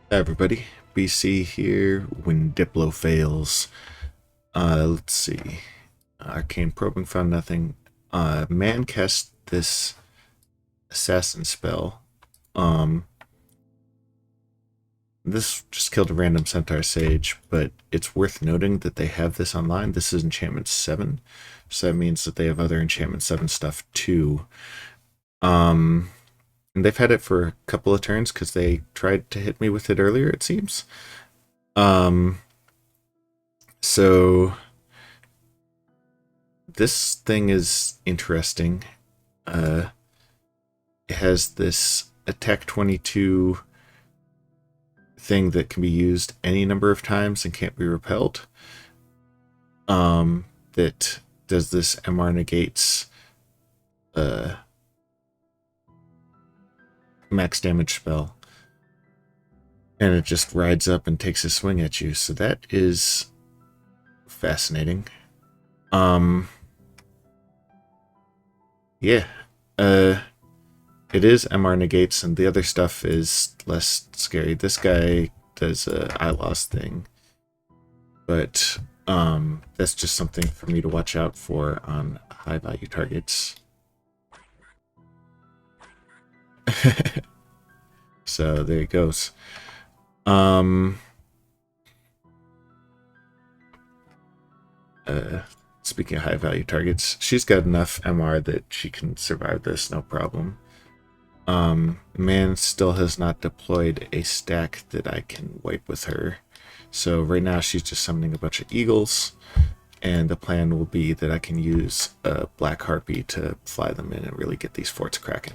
Hi everybody, BC here when Diplo fails. Let's see. Arcane probing found nothing. Man cast this assassin spell. Um, this just killed a random centaur sage, but it's worth noting that they have this online. This is enchantment 7, so that means that they have other enchantment 7 stuff too. Um, and they've had it for a couple of turns because they tried to hit me with it earlier, it seems. Um, so this thing is interesting. Uh, it has this attack 22 thing that can be used any number of times and can't be repelled. That does this MR negates uh, max damage spell. And it just rides up and takes a swing at you. So that is fascinating. Yeah. It is MR negates, and the other stuff is less scary. This guy does a I lost thing, but that's just something for me to watch out for on high value targets. So there it goes. Um, Speaking of high value targets, she's got enough MR that she can survive this no problem. Man still has not deployed a stack that I can wipe with her. So right now she's just summoning a bunch of eagles, and the plan will be that I can use a black harpy to fly them in and really get these forts cracking.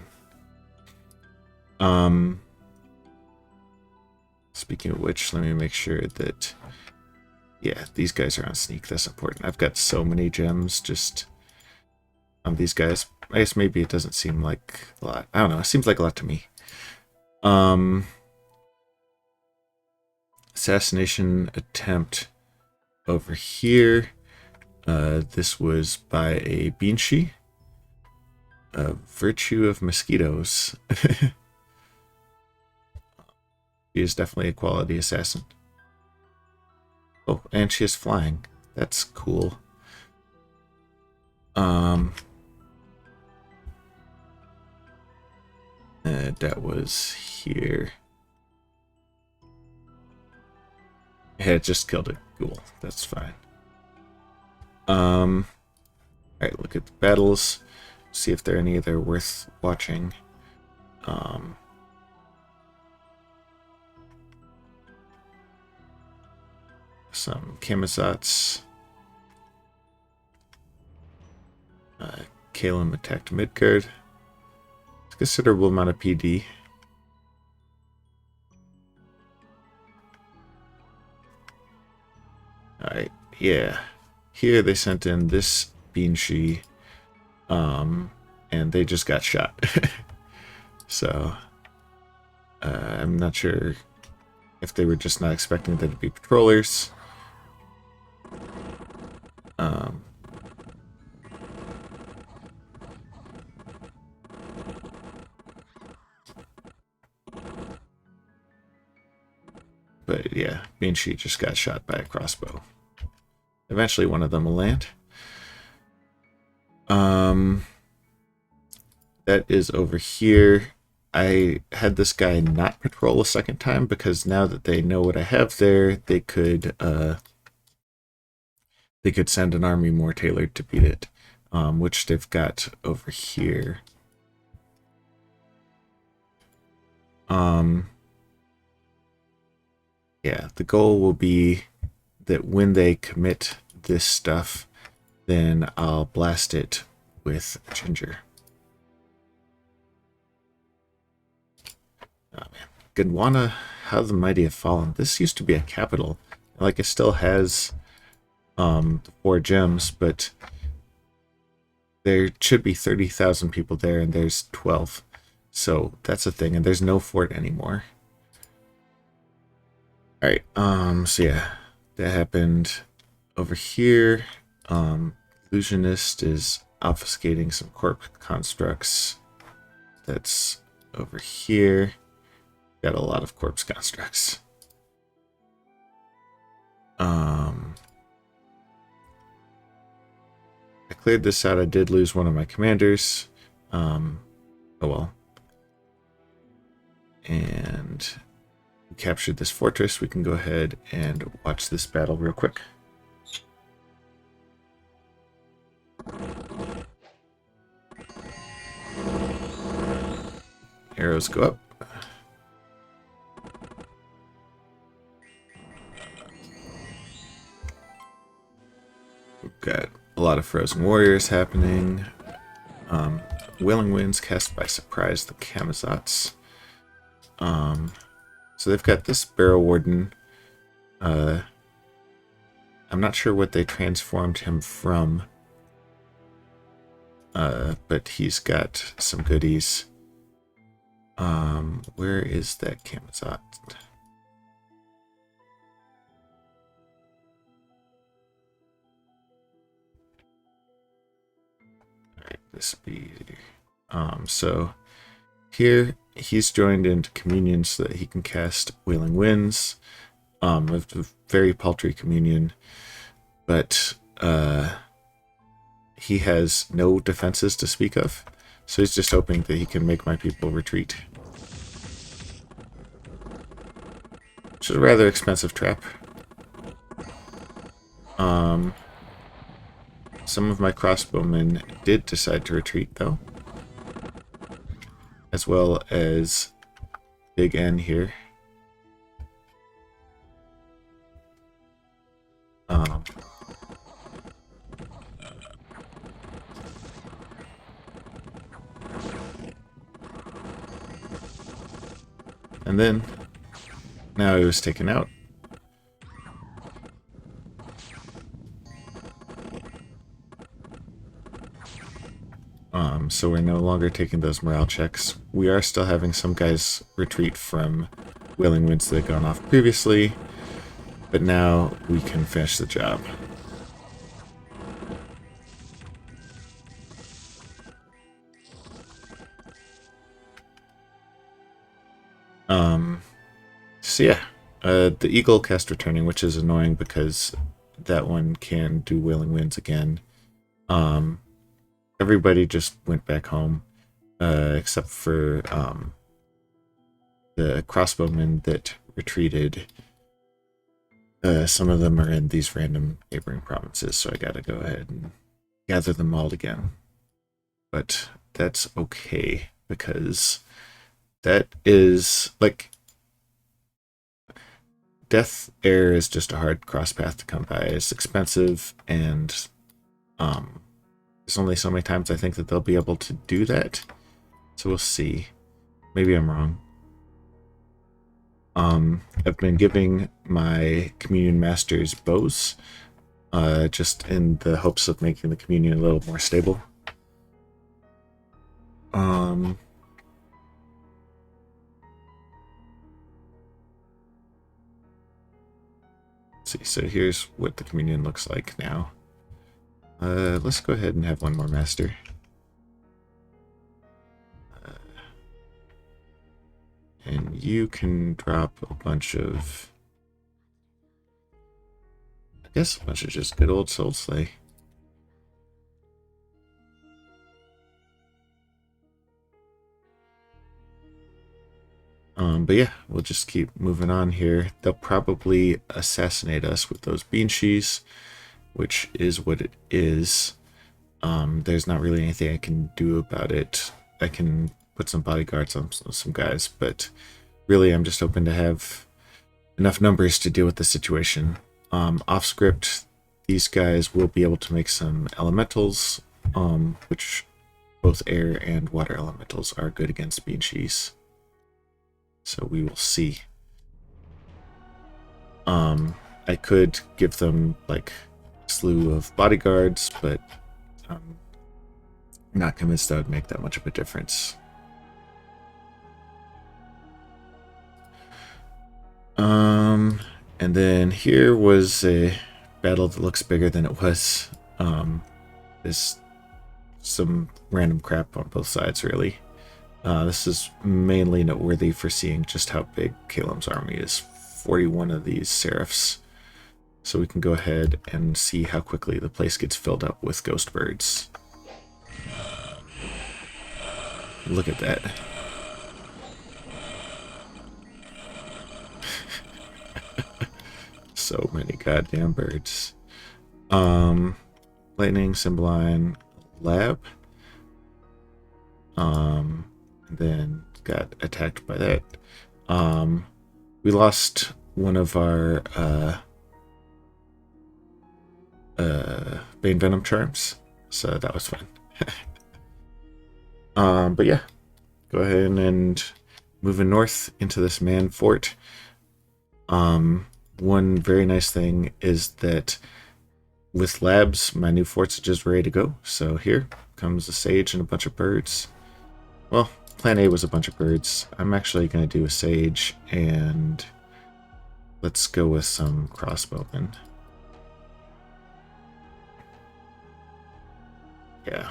Speaking of which, let me make sure that, yeah, these guys are on sneak. That's important. I've got so many gems just on these guys. I guess maybe it doesn't seem like a lot. I don't know. It seems like a lot to me. Assassination attempt over here. This was by a Beanshi. A virtue of mosquitoes. She is definitely a quality assassin. Oh, and she is flying. That's cool. That was here. Yeah, it just killed a ghoul. That's fine. Alright, look at the battles. See if there are any that are worth watching. Some Kamazats. Kalem attacked midcard. It's a considerable amount of PD. Alright, yeah. Here they sent in this Beanshi, and they just got shot. So, I'm not sure if they were just not expecting there to be patrollers. But yeah, Beanshi just got shot by a crossbow. Eventually one of them will land. That is over here. I had this guy not patrol a second time because now that they know what I have there, they could send an army more tailored to beat it, which they've got over here. Yeah, the goal will be that when they commit this stuff, then I'll blast it with Ginger. Oh man, Gondwana, how the mighty have fallen. This used to be a capital. Like, it still has the 4 gems, but there should be 30,000 people there, and there's 12. So that's a thing, and there's no fort anymore. Alright, so yeah, that happened over here. Illusionist is obfuscating some corp constructs. That's over here. Got a lot of corpse constructs. I cleared this out. I did lose one of my commanders. Oh well. And we captured this fortress. We can go ahead and watch this battle real quick. Arrows go up. We've got a lot of frozen warriors happening. Wailing Winds cast by surprise the Camazotz. So they've got this Barrow Warden. I'm not sure what they transformed him from, but he's got some goodies. Where is that Camazotz? Alright, this be so here he's joined into communion so that he can cast Wailing Winds. A very paltry communion, but he has no defenses to speak of, so he's just hoping that he can make my people retreat. Which is a rather expensive trap. Some of my crossbowmen did decide to retreat, though. As well as Big N here. And then, now he was taken out. So we're no longer taking those morale checks. We are still having some guys retreat from Wailing Winds that had gone off previously, but now we can finish the job. So yeah, the Eagle kept returning, which is annoying because that one can do Wailing Winds again. Everybody just went back home, except for the crossbowmen that retreated. Some of them are in these random neighboring provinces, so I gotta go ahead and gather them all again. But that's okay, because that is, like, Death Air is just a hard cross path to come by. It's expensive, and there's only so many times I think that they'll be able to do that. So we'll see. Maybe I'm wrong. I've been giving my Communion Masters bows, just in the hopes of making the Communion a little more stable. Let's see, so here's what the Communion looks like now. Let's go ahead and have one more master. And you can drop a bunch of, I guess a bunch of just good old Soul Slay. But yeah, we'll just keep moving on here. They'll probably assassinate us with those bean shees, which is what it is. There's not really anything I can do about it. I can put some bodyguards on some guys, but really I'm just hoping to have enough numbers to deal with the situation. Off script, these guys will be able to make some elementals, which both air and water elementals are good against bean shees. So we will see. I could give them like a slew of bodyguards, but I'm not convinced that would make that much of a difference. And then here was a battle that looks bigger than it was. There's some random crap on both sides, really. This is mainly noteworthy for seeing just how big Caleb's army is. 41 of these Seraphs. So we can go ahead and see how quickly the place gets filled up with ghost birds. Look at that. So many goddamn birds. Lightning, Symboline, Lab. Then got attacked by that. We lost one of our Bane Venom charms, so that was fun. But yeah, go ahead and moving north into this man fort. One very nice thing is that with labs, my new fort's just ready to go. So here comes a sage and a bunch of birds. Well, plan A was a bunch of birds. I'm actually going to do a sage, and let's go with some crossbowmen. Yeah.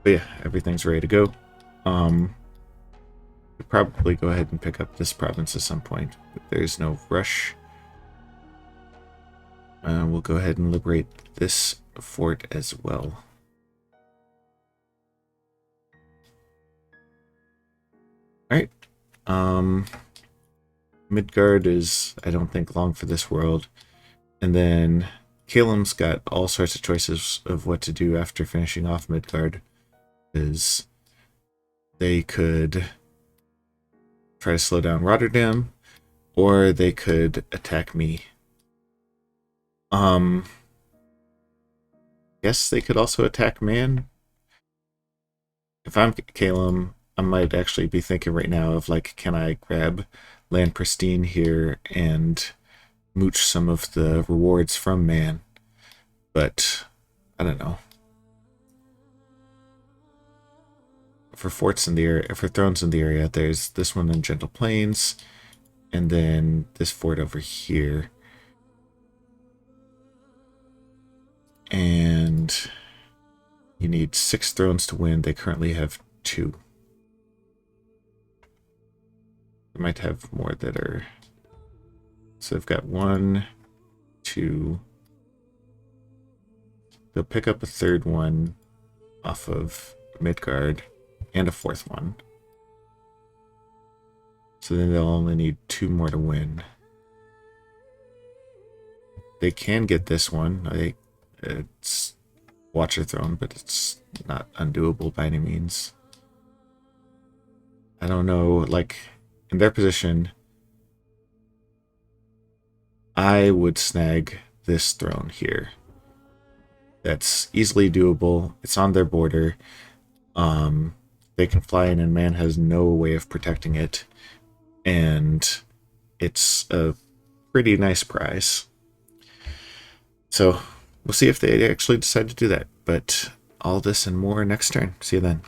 But yeah, everything's ready to go. We'll probably go ahead and pick up this province at some point, but there's no rush. We'll go ahead and liberate this fort as well. Alright. Midgard is, I don't think, long for this world. And then Calem's got all sorts of choices of what to do after finishing off Midgard. Is they could try to slow down Rotterdam, or they could attack me. Guess they could also attack Man. If I'm Calem, I might actually be thinking right now of, like, can I grab Land Pristine here and mooch some of the rewards from Man? But I don't know. For forts in the area, for thrones in the area, there's this one in Gentle Plains, and then this fort over here. And you need 6 thrones to win. They currently have 2. They might have more that are... So they've got 1, 2... They'll pick up a 3rd one off of Midgard, and a 4th one. So then they'll only need 2 more to win. They can get this one. It's Watcher Throne, but it's not undoable by any means. I don't know, like, in their position, I would snag this throne here. That's easily doable. It's on their border. They can fly in, and Man has no way of protecting it. And it's a pretty nice prize. So we'll see if they actually decide to do that. But all this and more next turn. See you then.